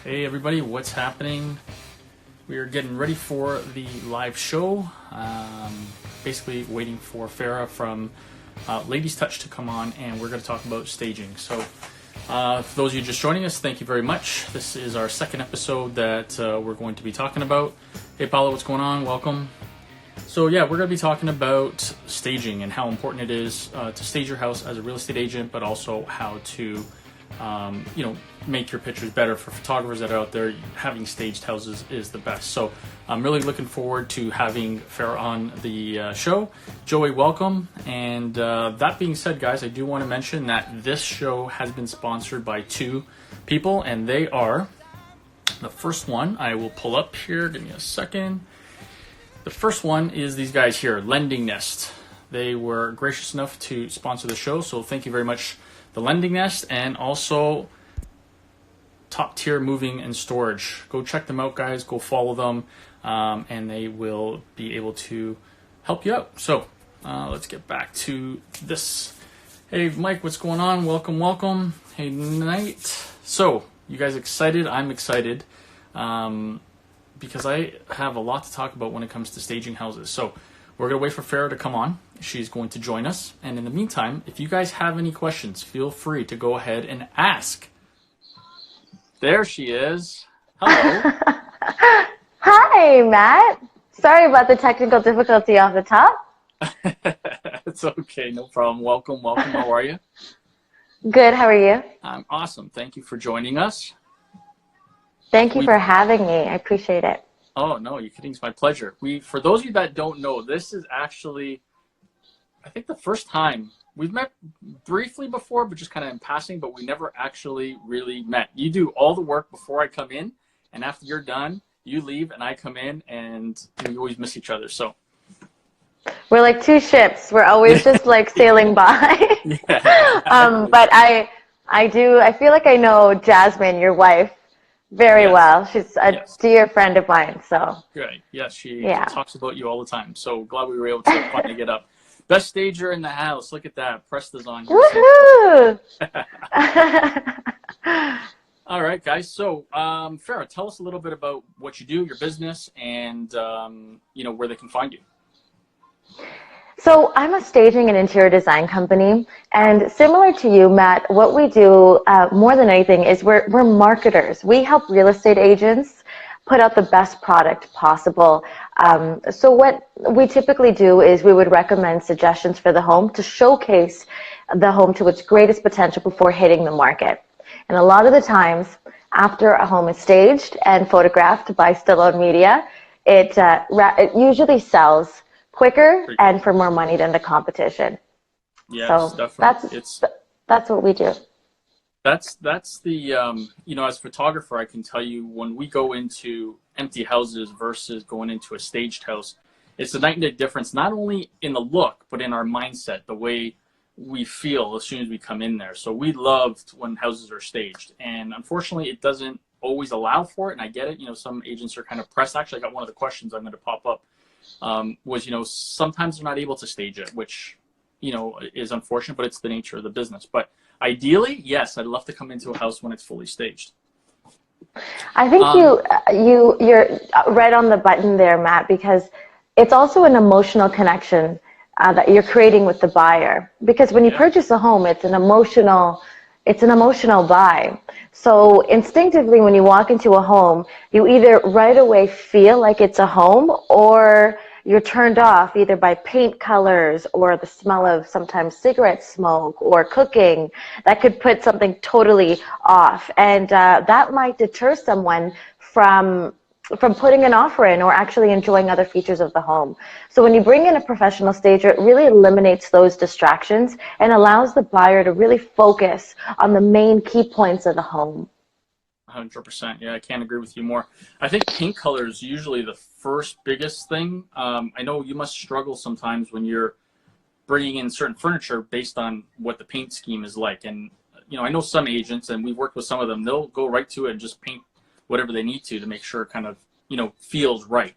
Hey everybody, what's happening? We are getting ready for the live show. Basically waiting for Farah from Ladies Touch to come on, and we're going to talk about staging. So for those of you just joining us, thank you very much. This is our second episode that we're going to be talking about. Hey Paolo, what's going on? Welcome. So yeah, we're going to be talking about staging and how important it is to stage your house as a real estate agent, but also how to make your pictures better. For photographers that are out there, having staged houses is the best. So I'm really looking forward to having Farah on the show. Joey, welcome. And that being said, guys, I do want to mention that this show has been sponsored by two people, and they are, the first one I will pull up here, give me a second. The first one is these guys here, Lending Nest. They were gracious enough to sponsor the show, so thank you very much, the Lending Nest, and also Top Tier Moving and Storage. Go check them out, guys. Go follow them, and they will be able to help you out. So let's get back to this. Hey, Mike, what's going on? Welcome, welcome. Hey, Knight. So, you guys excited? I'm excited because I have a lot to talk about when it comes to staging houses. So, we're going to wait for Farah to come on. She's going to join us. And in the meantime, if you guys have any questions, feel free to go ahead and ask. There she is. Hello. Hi, Matt. Sorry about the technical difficulty off the top. It's okay. No problem. Welcome. Welcome. How are you? Good. How are you? I'm awesome. Thank you for joining us. Thank you for having me. I appreciate it. Oh, no, you're kidding. It's my pleasure. For those of you that don't know, this is actually, I think, the first time. We've met briefly before, but just kind of in passing, but we never actually really met. You do all the work before I come in, and after you're done, you leave and I come in, and we always miss each other. So we're like two ships. We're always just like sailing by. Yeah. But I feel like I know Jasmine, your wife, very well. She's a dear friend of mine. So good. Yes, she talks about you all the time. So glad we were able to finally get up. Best stager in the house. Look at that. Presta's on here. Woohoo! All right, guys. So, Farah, tell us a little bit about what you do, your business, and where they can find you. So I'm a staging and interior design company, and similar to you, Matt, what we do more than anything is we're marketers. We help real estate agents put out the best product possible. So what we typically do is we would recommend suggestions for the home to showcase the home to its greatest potential before hitting the market. And a lot of the times, after a home is staged and photographed by Stallone Media, it usually sells quicker and for more money than the competition. Yes, so definitely. That's what we do. That's the as a photographer, I can tell you when we go into empty houses versus going into a staged house, it's a night and day difference, not only in the look, but in our mindset, the way we feel as soon as we come in there. So we loved when houses are staged, and unfortunately it doesn't always allow for it, and I get it. Some agents are kind of pressed. Actually, I got one of the questions I'm going to pop up was sometimes they're not able to stage it, which is unfortunate, but it's the nature of the business. But ideally, yes, I'd love to come into a house when it's fully staged. I think you're right on the button there, Matt, because it's also an emotional connection that you're creating with the buyer. Because when you purchase a home, it's an emotional buy. So instinctively, when you walk into a home, you either right away feel like it's a home, or you're turned off either by paint colors or the smell of sometimes cigarette smoke or cooking that could put something totally off. And that might deter someone from putting an offer in or actually enjoying other features of the home. So when you bring in a professional stager, it really eliminates those distractions and allows the buyer to really focus on the main key points of the home. 100%. Yeah, I can't agree with you more. I think paint color is usually the first biggest thing. I know you must struggle sometimes when you're bringing in certain furniture based on what the paint scheme is like. And, I know some agents, and we've worked with some of them, they'll go right to it and just paint whatever they need to make sure it kind of, feels right.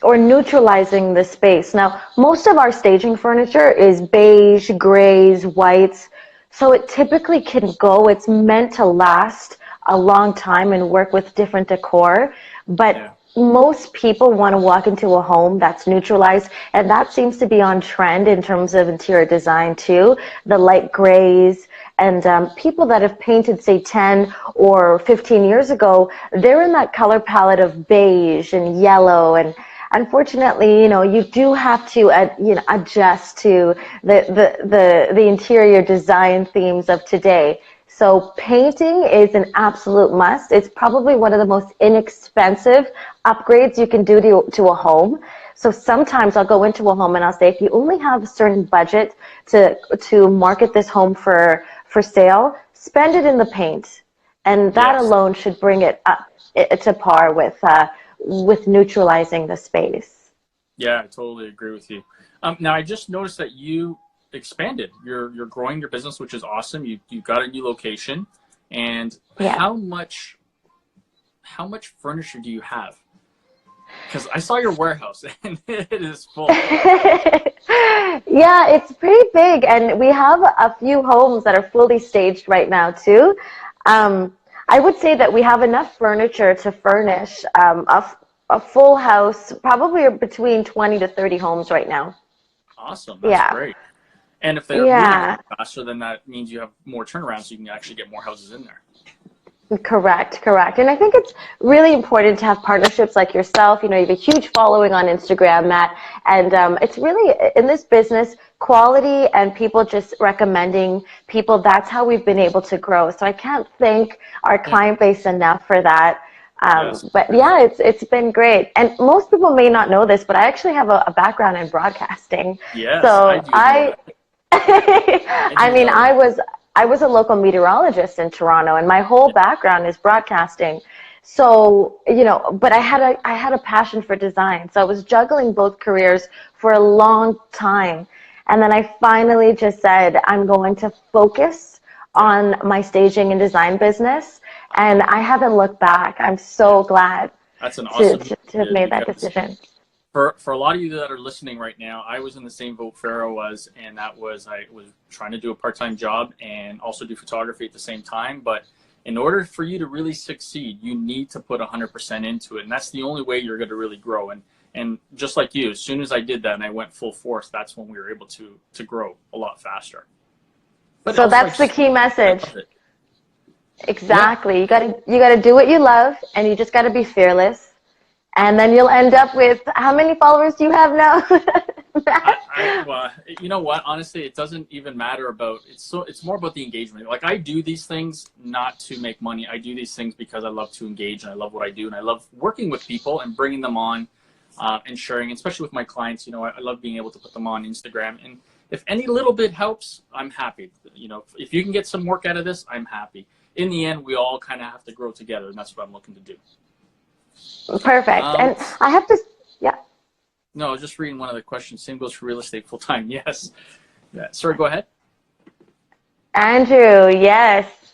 Or neutralizing the space. Now, most of our staging furniture is beige, grays, whites. So it typically can go, it's meant to last a long time and work with different decor, but Yeah. most people want to walk into a home that's neutralized, and that seems to be on trend in terms of interior design too. The light grays, and people that have painted, say, 10 or 15 years ago, they're in that color palette of beige and yellow. And unfortunately, you do have to adjust to the interior design themes of today. So painting is an absolute must. It's probably one of the most inexpensive upgrades you can do to a home. So sometimes I'll go into a home and I'll say, if you only have a certain budget to market this home for sale, spend it in the paint. And that Yes. alone should bring it up to par with neutralizing the space. Yeah, I totally agree with you. Now, I just noticed that you expanded. You're growing your business, which is awesome. You got a new location, and Yeah. how much furniture do you have? Because I saw your warehouse and it is full. Yeah, it's pretty big, and we have a few homes that are fully staged right now too. I would say that we have enough furniture to furnish a full house, probably between 20 to 30 homes right now. Awesome, that's Yeah, great. And if they're moving yeah. faster, then that means you have more turnaround, so you can actually get more houses in there. Correct. And I think it's really important to have partnerships like yourself. You have a huge following on Instagram, Matt. And it's really, in this business, quality and people just recommending people, that's how we've been able to grow. So I can't thank our Yeah. client base enough for that. Yes. But yeah, it's been great. And most people may not know this, but I actually have a background in broadcasting. Yes, I So do know that. I I do mean, know that. I was a local meteorologist in Toronto, and my whole Yeah. background is broadcasting. So, but I had a passion for design. So I was juggling both careers for a long time. And then I finally just said, I'm going to focus on my staging and design business. And I haven't looked back. I'm so glad That's an to, awesome move to, to you have did, made that because decision. for a lot of you that are listening right now, I was in the same boat Farah was, and that was I was trying to do a part-time job and also do photography at the same time. But in order for you to really succeed, you need to put 100% into it, and that's the only way you're going to really grow. And just like you, as soon as I did that and I went full force, that's when we were able to grow a lot faster. But So also, that's the key I message. love it. Yeah. Exactly. You gotta do what you love, and you just gotta be fearless. And then you'll end up with, how many followers do you have now? Well, you know what? Honestly, it doesn't even matter about it's more about the engagement. Like, I do these things not to make money. I do these things because I love to engage and I love what I do and I love working with people and bringing them on and sharing, especially with my clients. I love being able to put them on Instagram, and if any little bit helps, I'm happy. If you can get some work out of this, I'm happy. In the end, we all kind of have to grow together, and that's what I'm looking to do. Perfect. And I have to, yeah. No, I was just reading one of the questions. Same goes for real estate full time. Yes. Yeah. Sorry, go ahead. Andrew, yes.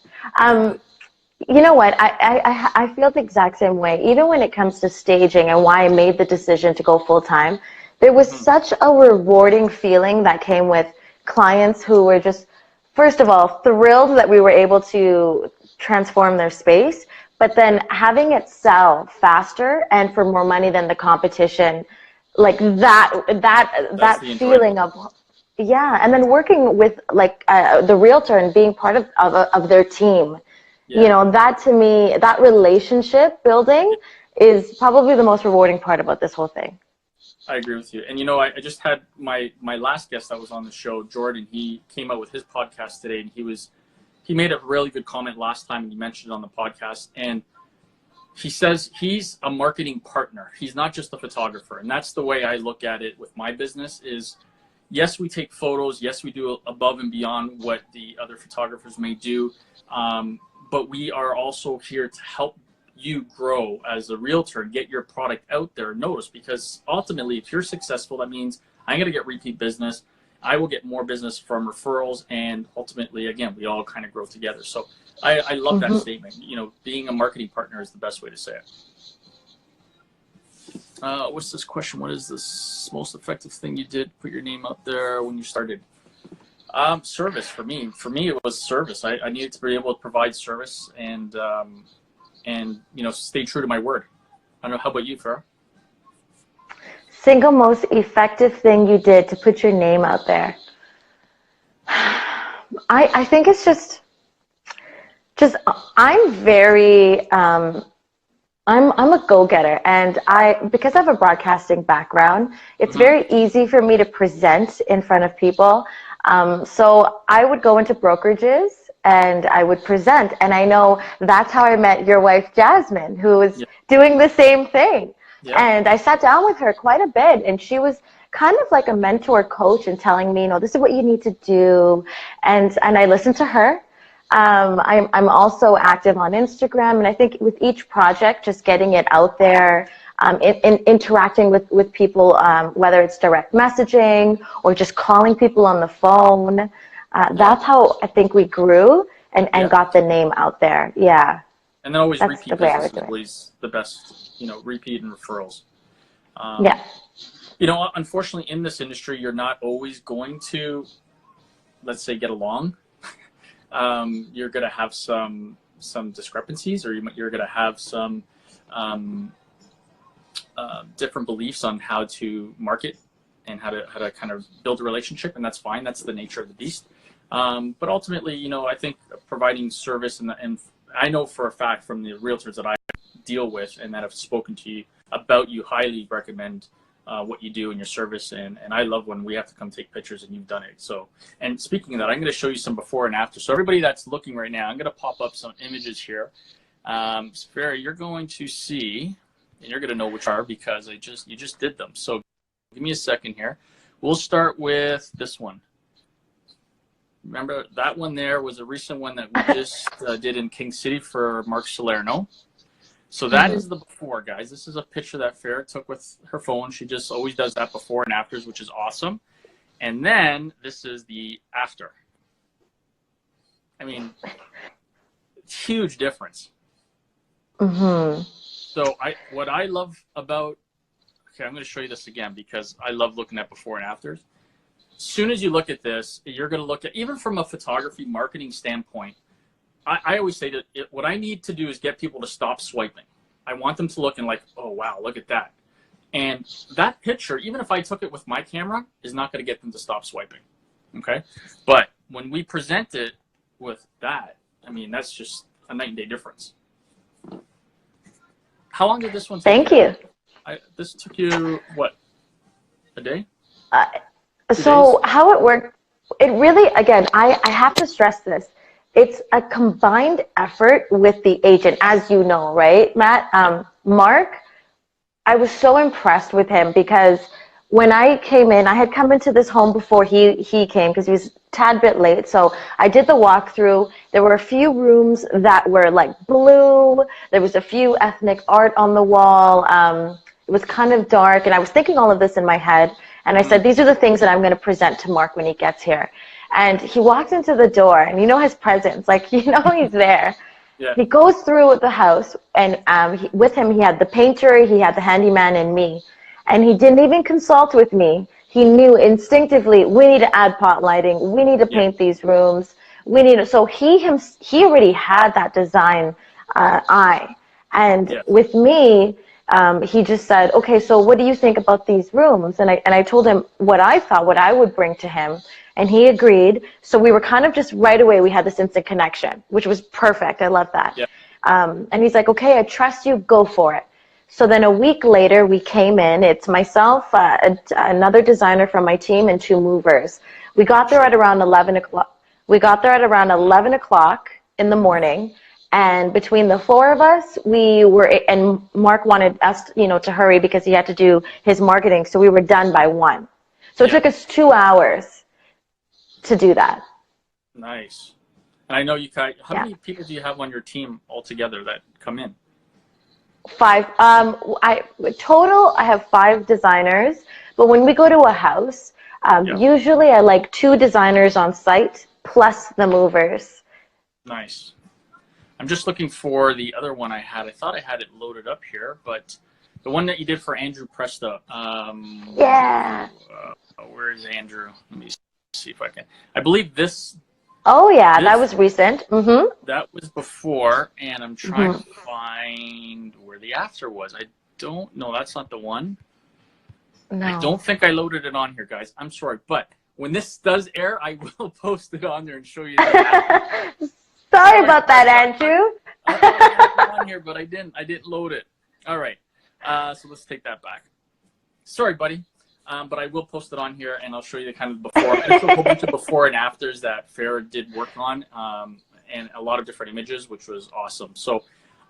You know what? I feel the exact same way. Even when it comes to staging and why I made the decision to go full time, there was such a rewarding feeling that came with clients who were just, first of all, thrilled that we were able to transform their space, but then having it sell faster and for more money than the competition, like that The feeling enjoyment. of, yeah. And then working with the realtor and being part of their team, Yeah. that to me, that relationship building is probably the most rewarding part about this whole thing. I agree with you. And I just had my last guest that was on the show, Jordan. He came out with his podcast today, and he made a really good comment last time, and he mentioned it on the podcast. And he says he's a marketing partner. He's not just a photographer. And that's the way I look at it with my business is, yes, we take photos. Yes, we do above and beyond what the other photographers may do. But we are also here to help you grow as a realtor and get your product out there and noticed, because ultimately, if you're successful, that means I'm going to get repeat business. I will get more business from referrals, and ultimately, again, we all kind of grow together. So I love that statement. Being a marketing partner is the best way to say it. What's this question? What is this most effective thing you did? Put your name up there when you started. Service for me. For me, it was service. I needed to be able to provide service and stay true to my word. I don't know. How about you, Farah? Single most effective thing you did to put your name out there. I think it's just I'm very I'm a go-getter, and because I have a broadcasting background, it's Hmm. very easy for me to present in front of people. So I would go into brokerages and I would present, and I know that's how I met your wife, Jasmine, who was Yeah. doing the same thing. Yeah. And I sat down with her quite a bit, and she was kind of like a mentor coach and telling me, this is what you need to do. And I listened to her. I'm also active on Instagram, and I think with each project, just getting it out there, interacting with people, whether it's direct messaging or just calling people on the phone. Yeah. That's how I think we grew and Yeah. got the name out there. Yeah, And then always that's the repeat way I business would is do it. always the best. Repeat and referrals. Yeah. Um, Unfortunately, in this industry, you're not always going to, let's say, get along. You're going to have some discrepancies, or you're going to have some um, different beliefs on how to market and how to kind of build a relationship, and that's fine. That's the nature of the beast. But ultimately, I think providing service and I know for a fact from the realtors that I deal with and that have spoken to you about you, highly recommend what you do in your service, and I love when we have to come take pictures and you've done it. So, and speaking of that, I'm going to show you some before and after. So everybody that's looking right now, I'm going to pop up some images here. Farah, you're going to see, and you're going to know which are because you just did them. So give me a second here. We'll start with this one. Remember that one there was a recent one that we just did in King City for Mark Salerno. So that is the before, guys. This is a picture that Farah took with her phone. She just always does that before and afters, which is awesome. And then this is the after. I mean, huge difference. Mm-hmm. So what I love about, okay, I'm going to show you this again because I love looking at before and afters. As soon as you look at this, you're going to look at, even from a photography marketing standpoint, I always say that what I need to do is get people to stop swiping. I want them to look and like, oh, wow, look at that. And that picture, even if I took it with my camera, is not going to get them to stop swiping. Okay. But when we present it with that, I mean, that's just a night and day difference. How long did this one take? Thank you. This took you, what, a day? Uh, 2 so days? how it worked, it really, again, I have to stress this. It's a combined effort with the agent, as you know, right, Matt? Mark, I was so impressed with him because when I came in, I had come into this home before he came because he was a tad bit late. So I did the walkthrough. There were a few rooms that were like blue. There was a few ethnic art on the wall. It was kind of dark, and I was thinking all of this in my head. And I said, these are the things that I'm going to present to Mark when he gets here. And he walked into the door, and his presence, like, he's there. Yeah. He goes through the house, and with him, he had the painter, he had the handyman, and me. And he didn't even consult with me. He knew instinctively, we need to add pot lighting, we need to Yeah. paint these rooms, we need to, so he already had that design eye. And Yeah. with me, he just said, okay, so what do you think about these rooms? And I told him what I thought, what I would bring to him. And he agreed. So we were kind of just right away, we had this instant connection, which was perfect. I love that. Yeah. And he's like, okay, I trust you, go for it. So then a week later, we came in. It's myself, another designer from my team, and two movers. We got there at around 11 o'clock. We got there at around 11 o'clock in the morning. And between the four of us, and Mark wanted us, to hurry because he had to do his marketing. So we were done by 1. So it took us 2 hours to do that. Nice. And I know how Yeah. many people do you have on your team altogether that come in? 5. I have 5 designers, but when we go to a house, usually I like 2 designers on site plus the movers. Nice. I'm just looking for the other one I had. I thought I had it loaded up here, but the one that you did for Andrew Presta. Yeah. Where is Andrew? Let me see. see if I can. I believe this. Oh yeah, that was recent. Mm-hmm. That was before, and I'm trying to find where the after was. I don't know. That's not the one. No. I don't think I loaded it on here, guys. I'm sorry, but when this does air, I will post it on there and show you. Sorry about that, Andrew. I thought I had it on here, but I didn't. I didn't load it. All right. So let's take that back. Sorry, buddy. But I will post it on here, and I'll show you the kind of before. There's a whole bunch of before and afters that Farah did work on, and a lot of different images, which was awesome. So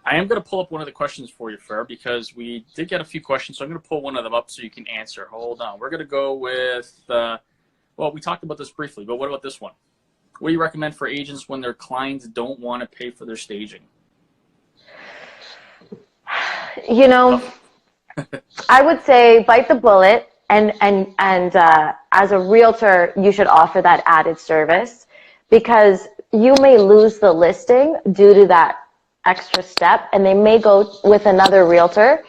I am going to pull up one of the questions for you, Farah, because we did get a few questions. So I'm going to pull one of them up so you can answer. Hold on. We're going to go with, well, we talked about this briefly, but what about this one? What do you recommend for agents when their clients don't want to pay for their staging? You know, I would say bite the bullet, and as a realtor, you should offer that added service, because you may lose the listing due to that extra step, and they may go with another realtor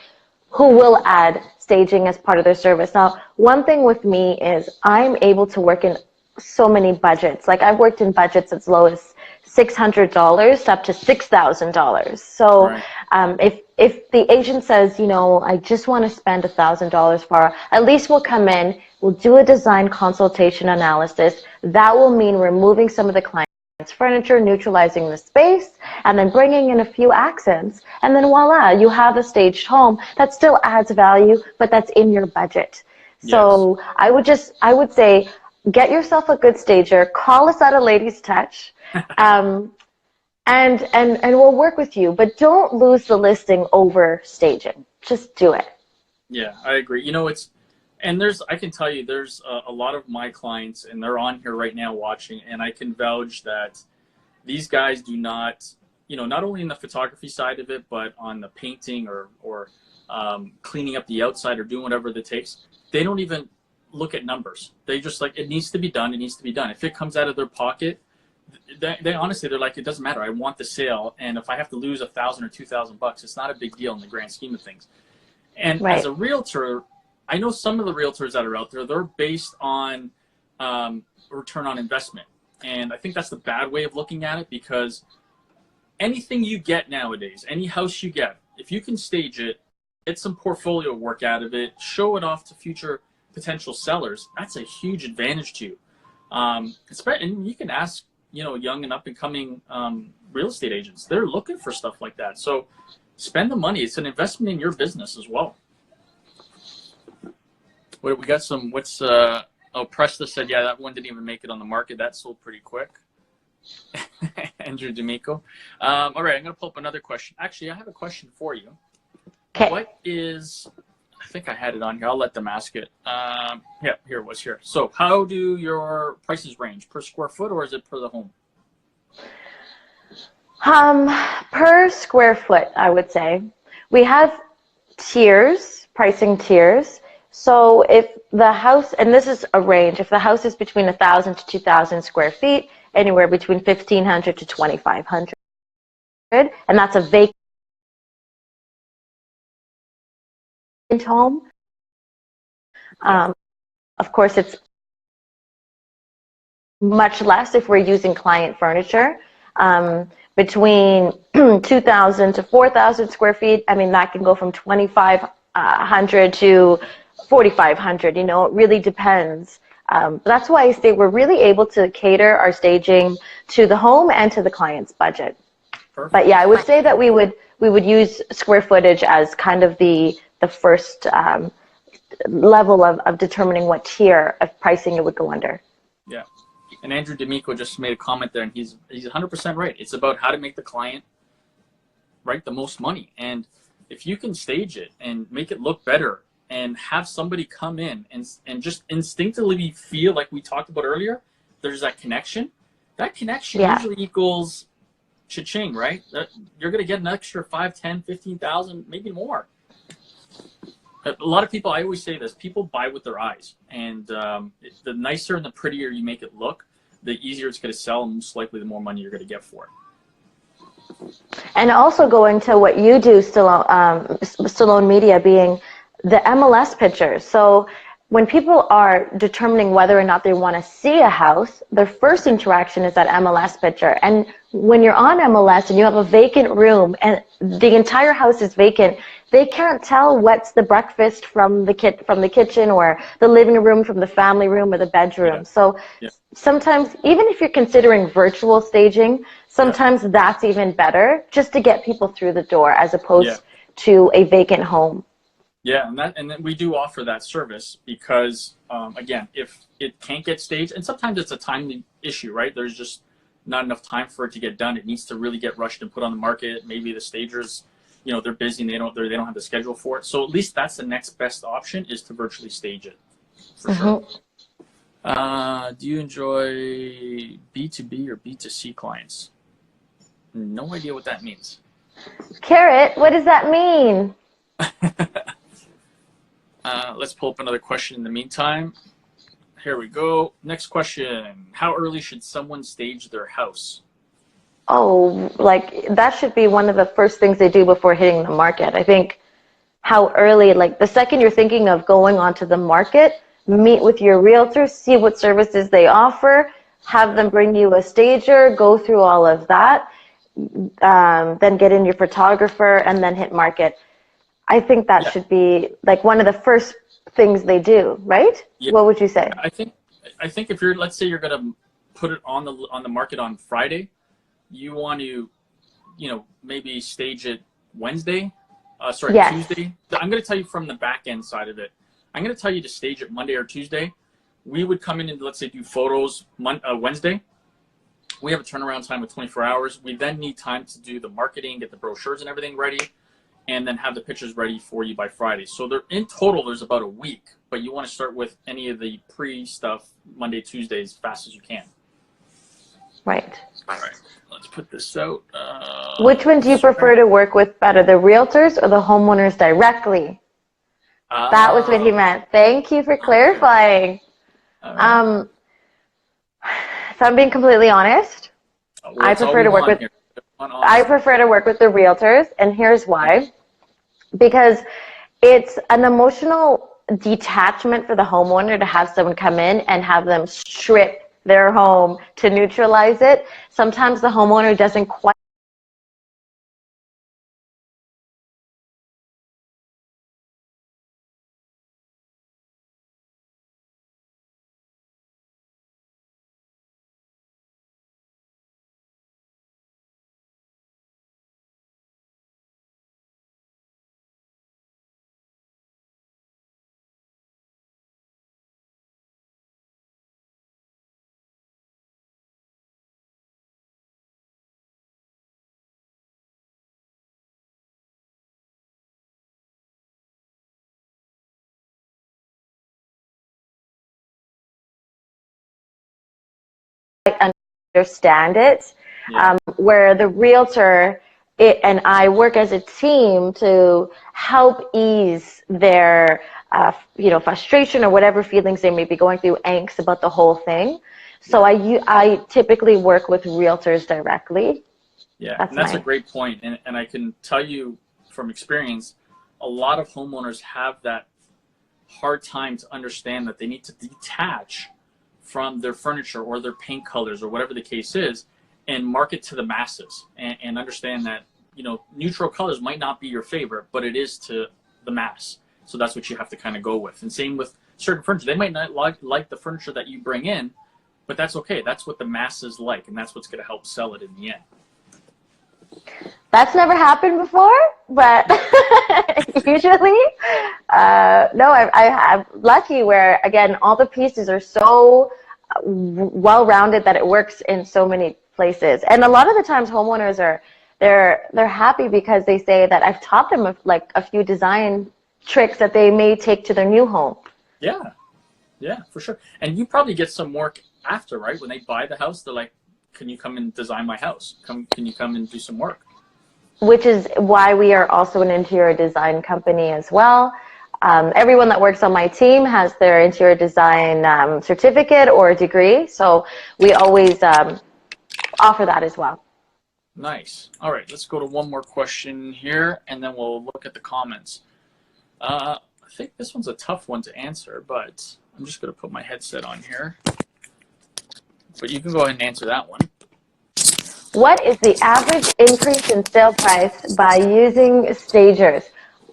who will add staging as part of their service. Now, one thing with me is I'm able to work in so many budgets. Like, I've worked in budgets as low as $600 up to $6,000. So right. If the agent says, you know, I just want to spend $1,000 for, at least we'll come in, we'll do a design consultation analysis. That will mean removing some of the client's furniture, neutralizing the space, and then bringing in a few accents. And then voila, you have a staged home that still adds value, but that's in your budget. Yes. So I would say, get yourself a good stager, call us at a Ladies Touch, and we'll work with you. But don't lose the listing over staging. Just do it. Yeah, I agree. You know, I can tell you, there's a lot of my clients, and they're on here right now watching, and I can vouch that these guys do not, you know, not only in the photography side of it, but on the painting or cleaning up the outside or doing whatever it takes, they don't even look at numbers. They just like, it needs to be done. It needs to be done. If it comes out of their pocket, they honestly, they're like, it doesn't matter. I want the sale. And if I have to lose $1,000 or $2,000, it's not a big deal in the grand scheme of things. And right. As a realtor, I know some of the realtors that are out there, they're based on return on investment. And I think that's the bad way of looking at it, because anything you get nowadays, any house you get, if you can stage it, get some portfolio work out of it, show it off to future potential sellers, that's a huge advantage to you. And you can ask, you know, young and up and coming real estate agents, they're looking for stuff like that. So spend the money. It's an investment in your business as well. We got some, Presta said, yeah, that one didn't even make it on the market. That sold pretty quick. Andrew D'Amico. All right, I'm going to pull up another question. Actually, I have a question for you. Okay. What is, I think I had it on here. I'll let them ask it. Yeah, here it was here. So how do your prices range? Per square foot, or is it per the home? Per square foot, I would say. We have tiers, pricing tiers. So if the house, and this is a range, if the house is between 1,000 to 2,000 square feet, anywhere between 1,500 to 2,500, and that's a vacant home. Of course, it's much less if we're using client furniture. Between 2,000 to 4,000 square feet, I mean, that can go from 2,500 to 4,500. You know, it really depends. That's why I say we're really able to cater our staging to the home and to the client's budget. Perfect. But yeah, I would say that we would use square footage as kind of the first level of determining what tier of pricing it would go under. Yeah. And Andrew D'Amico just made a comment there, and he's 100% right. It's about how to make the client, right, the most money. And if you can stage it and make it look better and have somebody come in and just instinctively feel like we talked about earlier, there's that connection. That connection usually equals cha-ching, right? You're going to get an extra 5, 10, 15,000, maybe more. A lot of people, I always say this, people buy with their eyes. And the nicer and the prettier you make it look, the easier it's going to sell, and most likely the more money you're going to get for it. And also going to what you do, Stallone Media, being the MLS pictures. So when people are determining whether or not they want to see a house, their first interaction is that MLS picture. And when you're on MLS and you have a vacant room and the entire house is vacant, they can't tell what's the breakfast from the kitchen or the living room from the family room or the bedroom. So sometimes, even if you're considering virtual staging, sometimes that's even better, just to get people through the door as opposed to a vacant home. Yeah, and then we do offer that service because, again, if it can't get staged, and sometimes it's a timely issue, right? There's just not enough time for it to get done. It needs to really get rushed and put on the market. Maybe the stagers, they're busy and they don't have the schedule for it. So at least that's the next best option, is to virtually stage it, for sure. Do you enjoy B2B or B2C clients? No idea what that means. Carrot, what does that mean? Let's pull up another question in the meantime. Here we go. Next question. How early should someone stage their house? Oh, like that should be one of the first things they do before hitting the market. I think how early, like the second you're thinking of going onto the market, meet with your realtor, see what services they offer, have them bring you a stager, go through all of that, then get in your photographer and then hit market. I think that should be like one of the first things they do, right? Yeah. What would you say? I think if you're, let's say you're going to put it on the market on Friday, you want to, maybe stage it Wednesday, Tuesday. I'm going to tell you from the back end side of it. I'm going to tell you to stage it Monday or Tuesday. We would come in and, let's say, do photos Wednesday. We have a turnaround time of 24 hours. We then need time to do the marketing, get the brochures and everything ready, and then have the pictures ready for you by Friday. So in total, there's about a week, but you want to start with any of the pre-stuff Monday, Tuesday as fast as you can. Right. All right, let's put this out. Which one do you prefer to work with better, the realtors or the homeowners directly? That was what he meant. Thank you for clarifying. Right. If I'm being completely honest, I prefer to work with the realtors, and here's why. Because it's an emotional detachment for the homeowner to have someone come in and have them strip their home to neutralize it. Sometimes the homeowner doesn't quite understand it, where the realtor and I work as a team to help ease their frustration or whatever feelings they may be going through, angst about the whole thing. So I typically work with realtors directly. Yeah, that's a great point. And I can tell you from experience, a lot of homeowners have that hard time to understand that they need to detach from their furniture or their paint colors or whatever the case is and market to the masses and understand that, neutral colors might not be your favorite, but it is to the mass. So that's what you have to kind of go with. And same with certain furniture. They might not like the furniture that you bring in, but that's okay. That's what the masses like, and that's what's going to help sell it in the end. That's never happened before, but usually, no, I'm lucky where, again, all the pieces are so well-rounded that it works in so many places. And a lot of the times homeowners they're happy because they say that I've taught them like a few design tricks that they may take to their new home. Yeah, for sure. And you probably get some work after, right? When they buy the house, they're like, can you come and design my house? Can you come and do some work? Which is why we are also an interior design company as well. Everyone that works on my team has their interior design certificate or degree, so we always offer that as well. Nice. All right, let's go to one more question here, and then we'll look at the comments. I think this one's a tough one to answer, but I'm just going to put my headset on here. But you can go ahead and answer that one. What is the average increase in sale price by using stagers?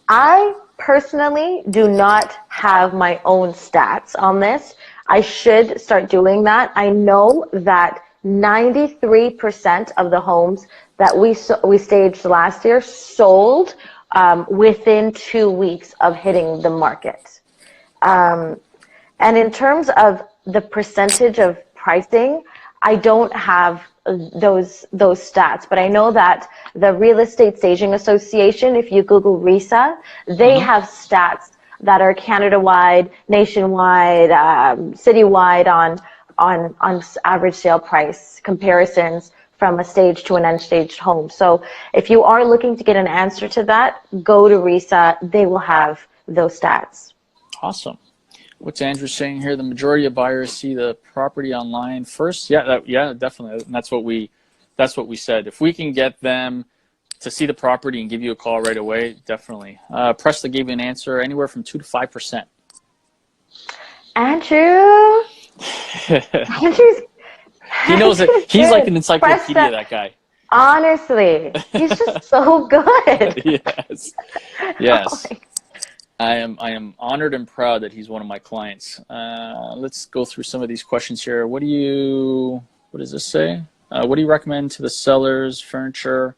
I personally do not have my own stats on this. I should start doing that. I know that 93% of the homes that we staged last year sold within 2 weeks of hitting the market. And in terms of the percentage of pricing, I don't have those stats, but I know that the Real Estate Staging Association, if you Google RESA, they have stats that are Canada-wide, nationwide, citywide on average sale price comparisons from a staged to an unstaged home. So if you are looking to get an answer to that, go to RESA. They will have those stats. Awesome. What's Andrew saying here? The majority of buyers see the property online first. Yeah, definitely. And that's what we said. If we can get them to see the property and give you a call right away, definitely. Presley gave you an answer, anywhere from 2 to 5%. Andrew. Andrew's. He knows it. He's like an encyclopedia. That guy. Honestly, he's just so good. Yes. Yes. Oh, I am honored and proud that he's one of my clients. Let's go through some of these questions here. What does this say? What do you recommend to the sellers? Furniture,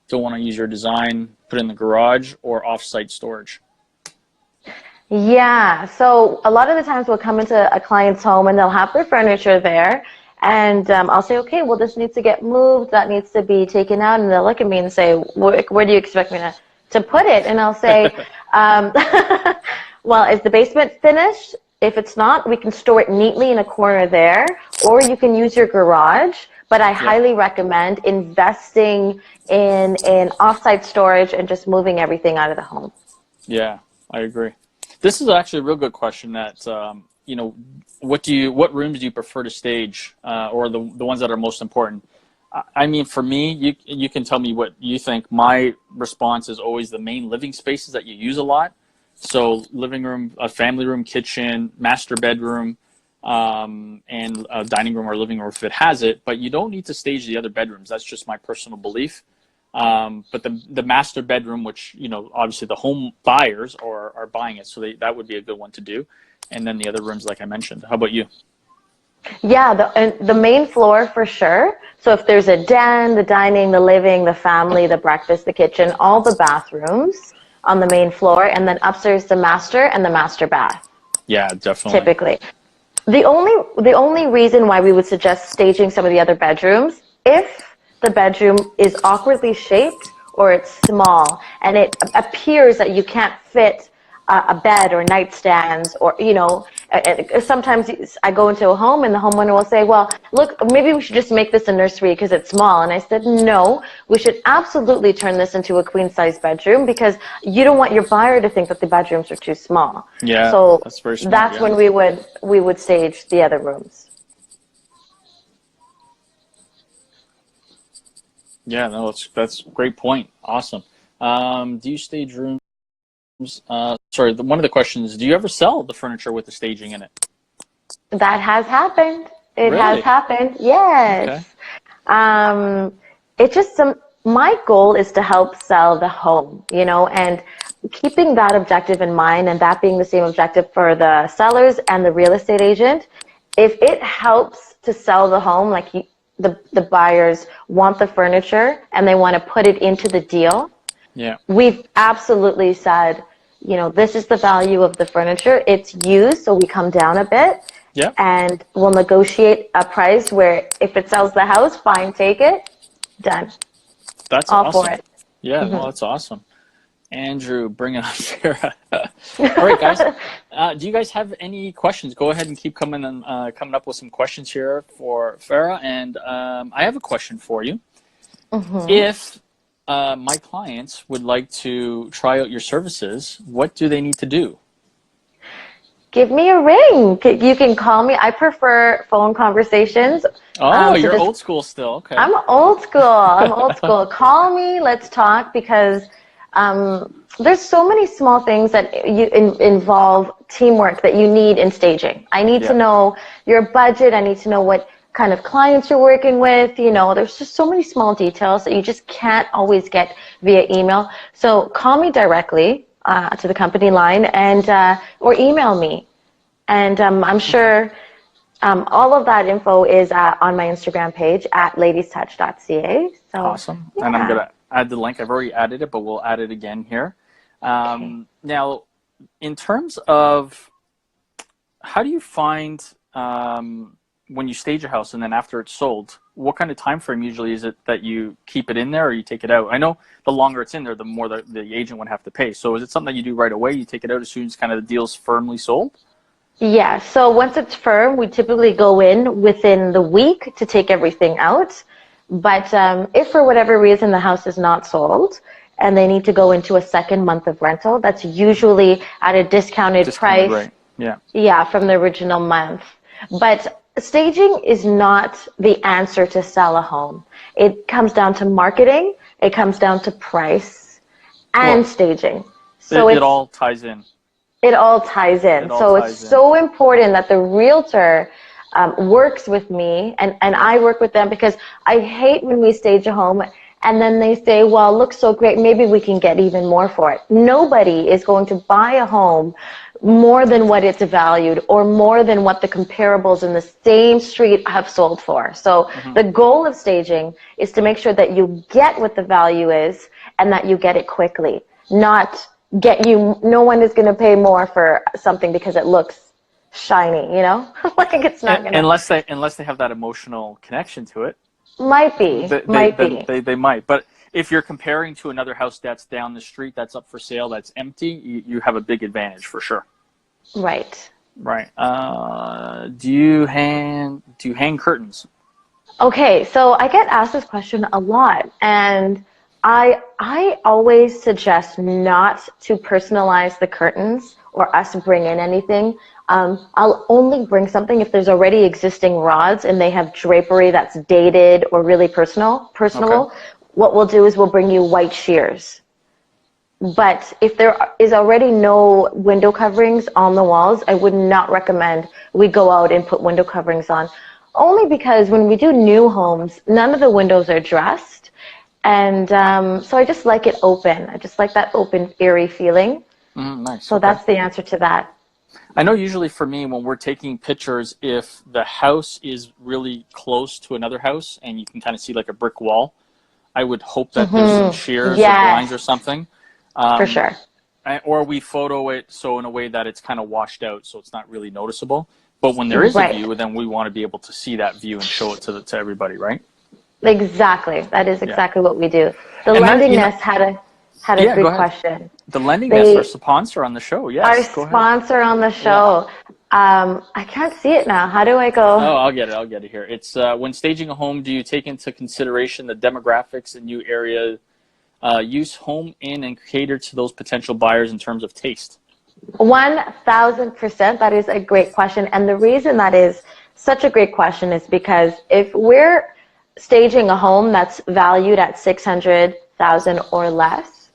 don't want to use your design, put it in the garage or off-site storage? Yeah, so a lot of the times we'll come into a client's home and they'll have their furniture there. And I'll say, okay, well, this needs to get moved. That needs to be taken out. And they'll look at me and say, where do you expect me to put it? And I'll say, well, is the basement finished? If it's not, we can store it neatly in a corner there, or you can use your garage. But I highly recommend investing in off-site storage and just moving everything out of the home. Yeah, I agree. This is actually a real good question that, what rooms do you prefer to stage, or the ones that are most important? I mean, for me, you can tell me what you think. My response is always the main living spaces that you use a lot. So living room, a family room, kitchen, master bedroom, and a dining room or living room if it has it. But you don't need to stage the other bedrooms. That's just my personal belief. But the master bedroom, which, obviously the home buyers are buying it, so that would be a good one to do. And then the other rooms, like I mentioned. How about you? Yeah, the main floor for sure. So if there's a den, the dining, the living, the family, the breakfast, the kitchen, all the bathrooms on the main floor, and then upstairs the master and the master bath. Yeah, definitely. Typically. The only reason why we would suggest staging some of the other bedrooms, if the bedroom is awkwardly shaped or it's small and it appears that you can't fit a bed or nightstands, or sometimes I go into a home and the homeowner will say, well, look, maybe we should just make this a nursery because it's small. And I said, no, we should absolutely turn this into a queen size bedroom, because you don't want your buyer to think that the bedrooms are too small. Yeah, so that's very smart, that's when we would stage the other rooms. Yeah, no, that's a great point. Awesome. Do you stage rooms? One of the questions, do you ever sell the furniture with the staging in it? That has happened. It Really? has happened. Yes. Okay. It's just my goal is to help sell the home, and keeping that objective in mind, and that being the same objective for the sellers and the real estate agent. If it helps to sell the home, like the buyers want the furniture and they want to put it into the deal. Yeah. We've absolutely said, this is the value of the furniture. It's used, so we come down a bit. Yeah. And we'll negotiate a price where if it sells the house, fine, take it. Done. That's all awesome. for it. Yeah, well, that's awesome. Andrew, bring it up, Sarah. All right, guys. Do you guys have any questions? Go ahead and keep coming up with some questions here for Farah. And I have a question for you. If my clients would like to try out your services, what do they need to do? Give me a ring. You can call me. I prefer phone conversations. Oh, you're old school still. Okay. I'm old school. Call me. Let's talk, because there's so many small things that involve teamwork that you need in staging. I need to know your budget. I need to know what kind of clients you're working with. You know, there's just so many small details that you just can't always get via email. So call me directly to the company line and or email me. And I'm sure all of that info is on my Instagram page at ladiestouch.ca. So, awesome. Yeah. And I'm going to add the link. I've already added it, but we'll add it again here. Okay. Now, in terms of how do you find when you stage a house and then after it's sold, what kind of time frame usually is it that you keep it in there or you take it out? I know the longer it's in there, the more the agent would have to pay. So is it something that you do right away? You take it out as soon as kind of the deal's firmly sold? Yeah, so once it's firm, we typically go in within the week to take everything out. But if for whatever reason the house is not sold and they need to go into a second month of rental, that's usually at a discounted price. Right. Yeah. Yeah, from the original month. But staging is not the answer to sell a home. It comes down to marketing, it comes down to price, and staging. So it all ties in. It all ties in. So it's so important that the realtor works with me and I work with them, because I hate when we stage a home and then they say, well, it looks so great, maybe we can get even more for it. Nobody is going to buy a home more than what it's valued or more than what the comparables in the same street have sold for. So the goal of staging is to make sure that you get what the value is and that you get it quickly, not no one is going to pay more for something because it looks shiny, you know? Like it's not going to. Unless they have that emotional connection to it. Might be. They might. But if you're comparing to another house that's down the street, that's up for sale, that's empty, you have a big advantage for sure. Right. Right. Do you hang curtains? Okay, so I get asked this question a lot, and I always suggest not to personalize the curtains or us bring in anything. I'll only bring something if there's already existing rods and they have drapery that's dated or really personable. Okay. What we'll do is we'll bring you white sheers. But if there is already no window coverings on the walls, I would not recommend we go out and put window coverings on. Only because when we do new homes, none of the windows are dressed. And so I just like it open. I just like that open, airy feeling. Nice. So that's the answer to that. I know usually for me, when we're taking pictures, if the house is really close to another house and you can kind of see like a brick wall, I would hope that there's some shears or blinds or something. For sure. Or we photo it so in a way that it's kind of washed out so it's not really noticeable. But when there is a view, then we want to be able to see that view and show it to everybody, right? Exactly. That is exactly what we do. The Lending Nest had a good question. The Lending Nest, our sponsor on the show. Yes, our sponsor on the show. Yeah. I can't see it now. How do I go? Oh, I'll get it here. It's when staging a home, do you take into consideration the demographics in new area, use home in and cater to those potential buyers in terms of taste? 1,000%. That is a great question. And the reason that is such a great question is because if we're staging a home that's valued at $600,000 or less,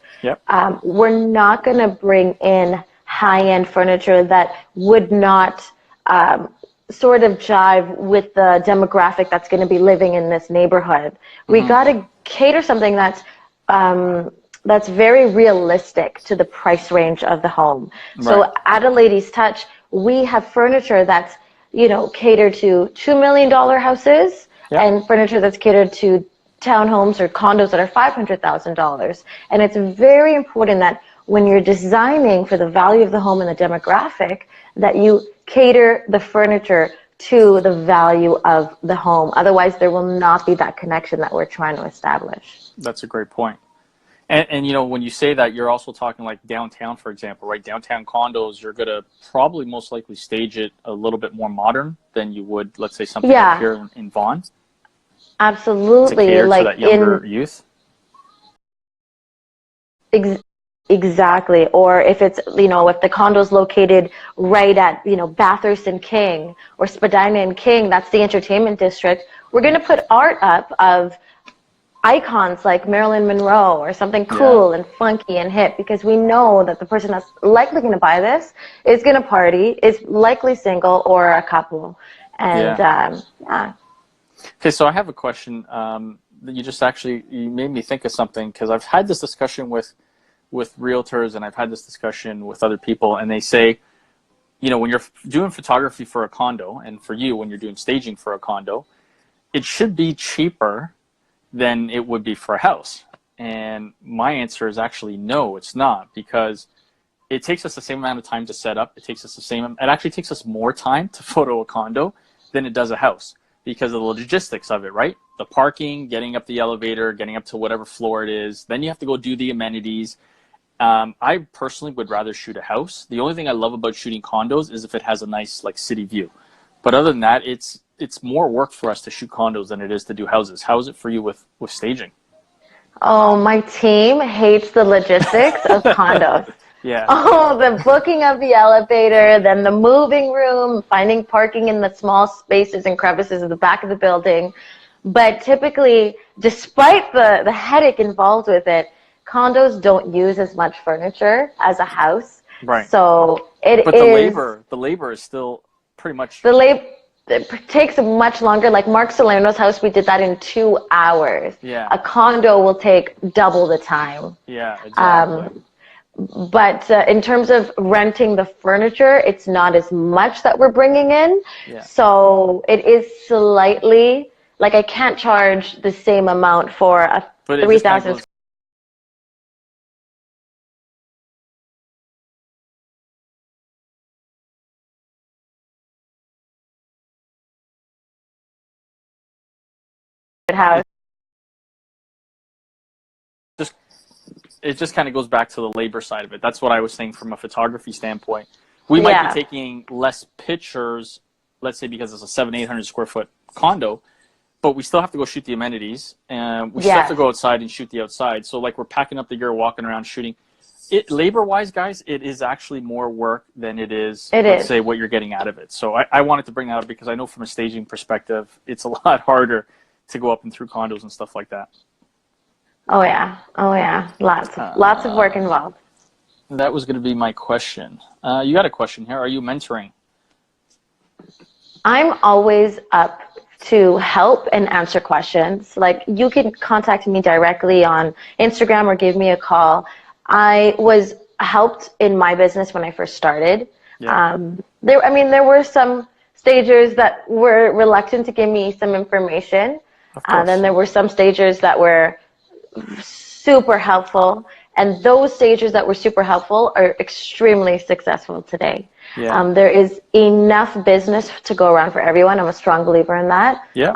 we're not going to bring in high-end furniture that would not sort of jive with the demographic that's going to be living in this neighborhood. We got to cater something that's very realistic to the price range of the home. Right. So at A Lady's Touch, we have furniture that's, catered to $2 million houses and furniture that's catered to townhomes or condos that are $500,000. And it's very important that when you're designing for the value of the home and the demographic, that you cater the furniture to the value of the home. Otherwise, there will not be that connection that we're trying to establish. That's a great point. And when you say that, you're also talking like downtown, for example, right? Downtown condos, you're going to probably most likely stage it a little bit more modern than you would, let's say, something up here in Vaughan. Absolutely. To cater to that younger youth. Exactly. Or if it's, if the condo's located right at, Bathurst and King or Spadina and King, that's the entertainment district, we're going to put art up of icons like Marilyn Monroe or something cool and funky and hip, because we know that the person that's likely going to buy this is going to party, is likely single or a couple. And yeah. Okay, so I have a question. You just actually, you made me think of something, because I've had this discussion with realtors, and I've had this discussion with other people, and they say, you know, when you're doing photography for a condo, and for you, when you're doing staging for a condo, it should be cheaper than it would be for a house. And my answer is actually no, it's not, because it takes us the same amount of time to set up. It actually takes us more time to photo a condo than it does a house, because of the logistics of it, right? The parking, getting up the elevator, getting up to whatever floor it is. Then you have to go do the amenities. I personally would rather shoot a house. The only thing I love about shooting condos is if it has a nice like city view. But other than that, it's more work for us to shoot condos than it is to do houses. How is it for you with staging? Oh, my team hates the logistics of condos. Yeah. Oh, the booking of the elevator, then the moving room, finding parking in the small spaces and crevices at the back of the building. But typically, despite the headache involved with it, condos don't use as much furniture as a house. Right. So But the labor is still pretty much. It takes much longer. Like Mark Salerno's house, we did that in 2 hours. Yeah. A condo will take double the time. Yeah, exactly. But in terms of renting the furniture, it's not as much that we're bringing in. Yeah. So it is slightly, like I can't charge the same amount for a 3,000 house. It just kind of goes back to the labor side of it. That's what I was saying from a photography standpoint. We might be taking less pictures, let's say because it's a 700-800 square foot condo, but we still have to go shoot the amenities, and we still have to go outside and shoot the outside. So like we're packing up the gear, walking around, shooting. Labor-wise, guys, it is actually more work than it is, let's say, what you're getting out of it. So I wanted to bring that up because I know from a staging perspective, it's a lot harder to go up and through condos and stuff like that. Oh yeah, lots of work involved. That was going to be my question. You got a question here. Are you mentoring? I'm always up to help and answer questions. Like you can contact me directly on Instagram or give me a call. I was helped in my business when I first started. Yeah. There were some stagers that were reluctant to give me some information. Then there were some stagers that were super helpful, and those stagers that were super helpful are extremely successful today. Yeah. There is enough business to go around for everyone. I'm a strong believer in that. Yeah.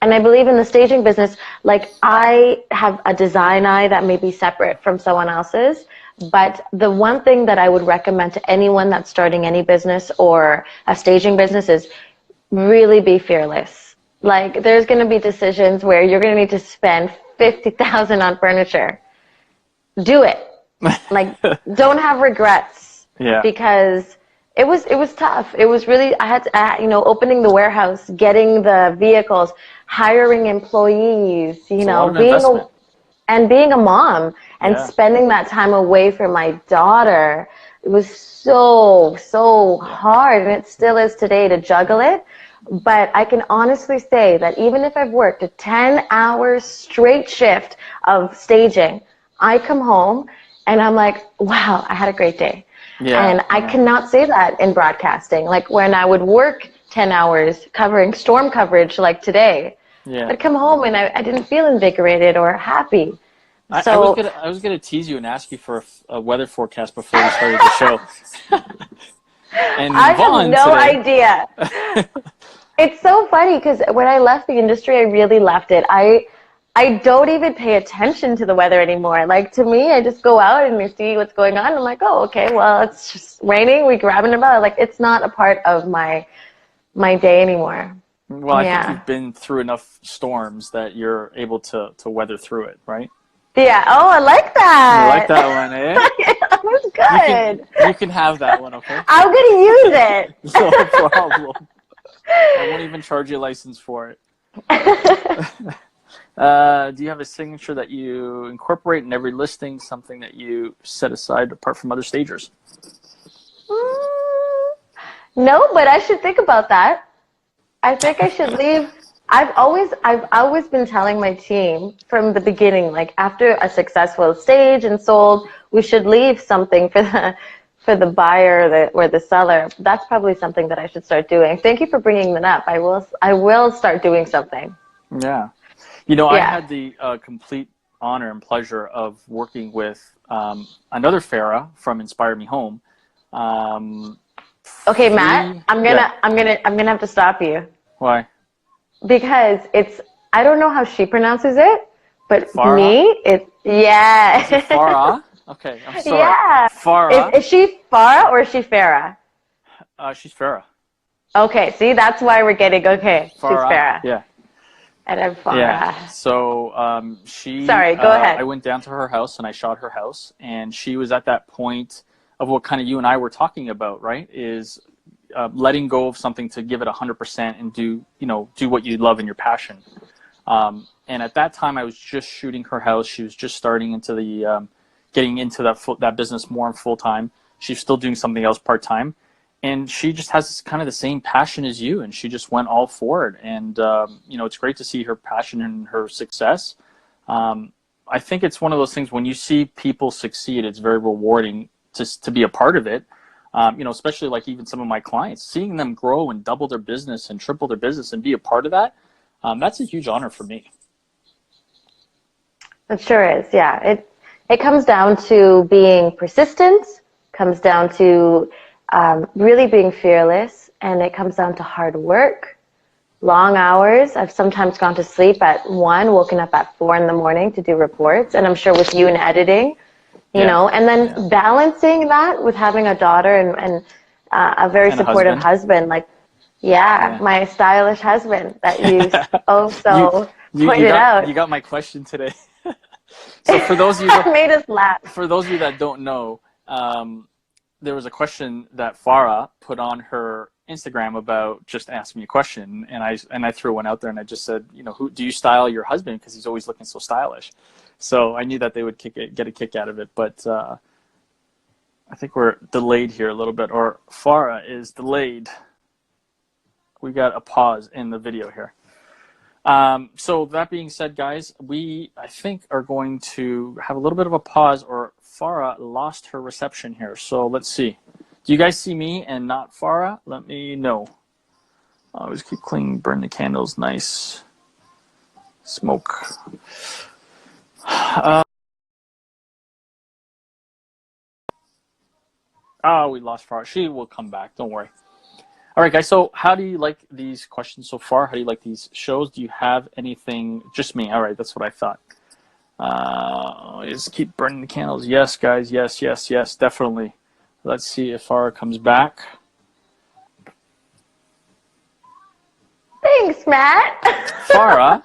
And I believe in the staging business. Like I have a design eye that may be separate from someone else's, but the one thing that I would recommend to anyone that's starting any business or a staging business is really be fearless. Like there's going to be decisions where you're going to need to spend $50,000 on furniture. Do it. Like don't have regrets. Yeah. Because it was tough. It was really, I had to, opening the warehouse, getting the vehicles, hiring employees, being a mom and spending that time away from my daughter. It was so hard, and it still is today to juggle it. But I can honestly say that even if I've worked a 10-hour straight shift of staging, I come home and I'm like, wow, I had a great day. Yeah, and I cannot say that in broadcasting. Like when I would work 10 hours covering storm coverage like today, I'd come home and I didn't feel invigorated or happy. I was gonna tease you and ask you for a weather forecast before we started the show. And I have no idea. It's so funny because when I left the industry, I really left it. I don't even pay attention to the weather anymore. Like to me, I just go out and I see what's going on. I'm like, oh, okay, well, it's just raining. We grab an umbrella. Like it's not a part of my day anymore. Well, I think you've been through enough storms that you're able to weather through it, right? Yeah. Oh, I like that. You like that one, eh? That was good. You can have that one, okay? I'm gonna use it. No problem. I won't even charge you a license for it. Do you have a signature that you incorporate in every listing, something that you set aside apart from other stagers? No, but I should think about that. I think I should leave. I've always been telling my team from the beginning, like after a successful stage and sold, we should leave something for the buyer or the seller. That's probably something that I should start doing. Thank you for bringing that up. I will start doing something. Yeah. You know, I had the complete honor and pleasure of working with another Farah from Inspire Me Home. Okay, Matt, I'm gonna have to stop you. Why? Because I don't know how she pronounces it, but Farah? it's Is it Farah? Okay, I'm sorry. Yeah. Farah. Is she Farah or is she Farah? She's Farah. Okay, see, that's why we're getting, Farah. she's Farah. Yeah. And I'm Farah. Yeah. So she. Sorry, go ahead. I went down to her house and I shot her house, and she was at that point of what kind of you and I were talking about, right? Is letting go of something to give it 100% and do what you love and your passion. And at that time, I was just shooting her house. She was just starting into the getting into that business more in full time. She's still doing something else part time, and she just has kind of the same passion as you. And she just went all for it. And it's great to see her passion and her success. I think it's one of those things when you see people succeed, it's very rewarding to be a part of it. Especially like even some of my clients, seeing them grow and double their business and triple their business and be a part of that, that's a huge honor for me. It sure is, yeah. It comes down to being persistent, comes down to really being fearless, and it comes down to hard work, long hours. I've sometimes gone to sleep at 1, woken up at 4 in the morning to do reports, and I'm sure with you in editing, you know, and then balancing that with having a daughter and a very supportive husband, like, my stylish husband that you pointed out. You got my question today. So for those of you that made us laugh. For those of you that don't know, there was a question that Farah put on her Instagram about just ask me a question, and I threw one out there and I just said, who do you style your husband, because he's always looking so stylish. So I knew that they would get a kick out of it, but I think we're delayed here a little bit, or Farah is delayed. We got a pause in the video here. So that being said, guys, I think are going to have a little bit of a pause, or Farah lost her reception here. So let's see. Do you guys see me and not Farah? Let me know. Always keep clean, burn the candles, nice. Smoke. We lost Farah. She will come back. Don't worry. All right, guys. So how do you like these questions so far? How do you like these shows? Do you have anything? Just me. All right. That's what I thought. Just keep burning the candles. Yes, guys. Yes, yes, yes. Definitely. Let's see if Farah comes back. Thanks, Matt. Farah.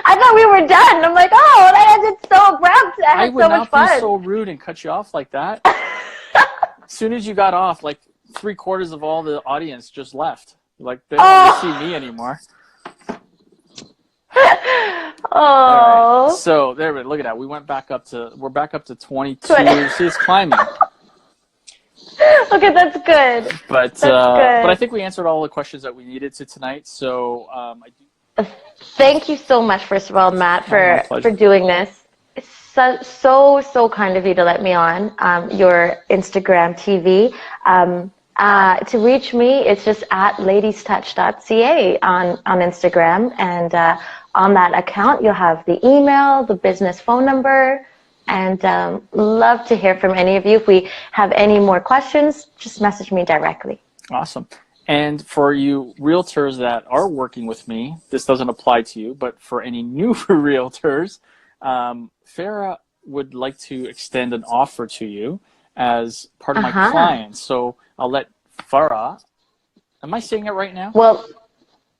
I thought we were done. I'm like, oh, that ended so abrupt. I had so much fun. I would not be so rude and cut you off like that. As soon as you got off, like 3/4 of all the audience just left. Like they don't want to see me anymore. Oh. Right. So there we go. Look at that. We're back up to 22. See, it's climbing. Okay, that's good. But I think we answered all the questions that we needed to tonight. So thank you so much, first of all, Matt, for doing this. It's so kind of you to let me on your Instagram TV. To reach me, it's just at ladiestouch.ca on Instagram, and on that account you'll have the email, the business phone number, and love to hear from any of you. If we have any more questions, just message me directly. Awesome. And for you realtors that are working with me, this doesn't apply to you, but for any new realtors, Farah would like to extend an offer to you as part of my clients. So I'll let Farah, am I saying it right now? Well,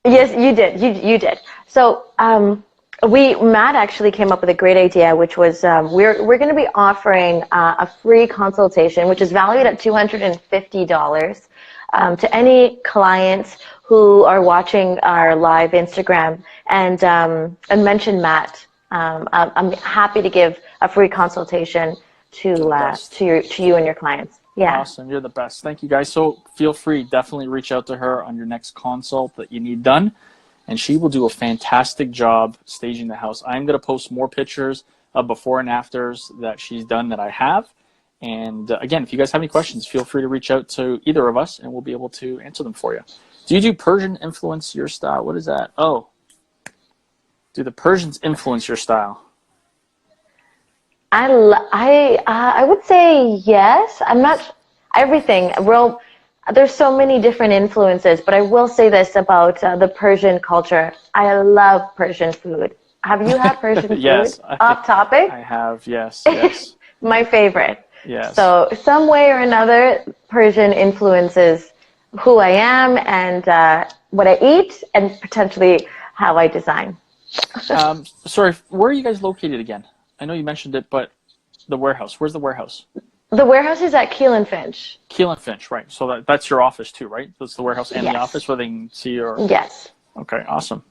yes, you did. You did. So Matt actually came up with a great idea, which was we're going to be offering a free consultation, which is valued at $250. to any clients who are watching our live Instagram and mention Matt. I'm happy to give a free consultation to you and your clients. Yeah. Awesome. You're the best. Thank you, guys. So feel free, definitely reach out to her on your next consult that you need done, and she will do a fantastic job staging the house. I'm going to post more pictures of before and afters that she's done that I have. And again, if you guys have any questions, feel free to reach out to either of us, and we'll be able to answer them for you. Do you do Persian influence your style? What is that? Oh, do the Persians influence your style? I would say yes. I'm not everything. There's so many different influences, but I will say this about the Persian culture. I love Persian food. Have you had Persian Yes, food? Off topic? I have, yes, yes. My favorite. Yes. So some way or another, Persian influences who I am and what I eat and potentially how I design. Sorry, where are you guys located again? I know you mentioned it, but the warehouse. Where's the warehouse? The warehouse is at Keel and Finch. Keel and Finch, right. So that's your office too, right? That's the warehouse and Yes. the office where they can see your... Yes. Okay, awesome.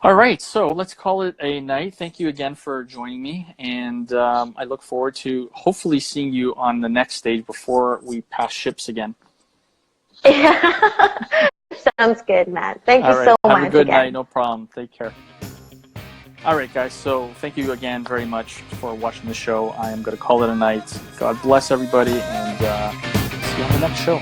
All right, so let's call it a night. Thank you again for joining me, and I look forward to hopefully seeing you on the next stage before we pass ships again. Sounds good, Matt. Thank you All right, so much. have a good again. night. No problem. Take care. All right, guys, so thank you again very much for watching the show. I am going to call it a night. God bless everybody, and see you on the next show.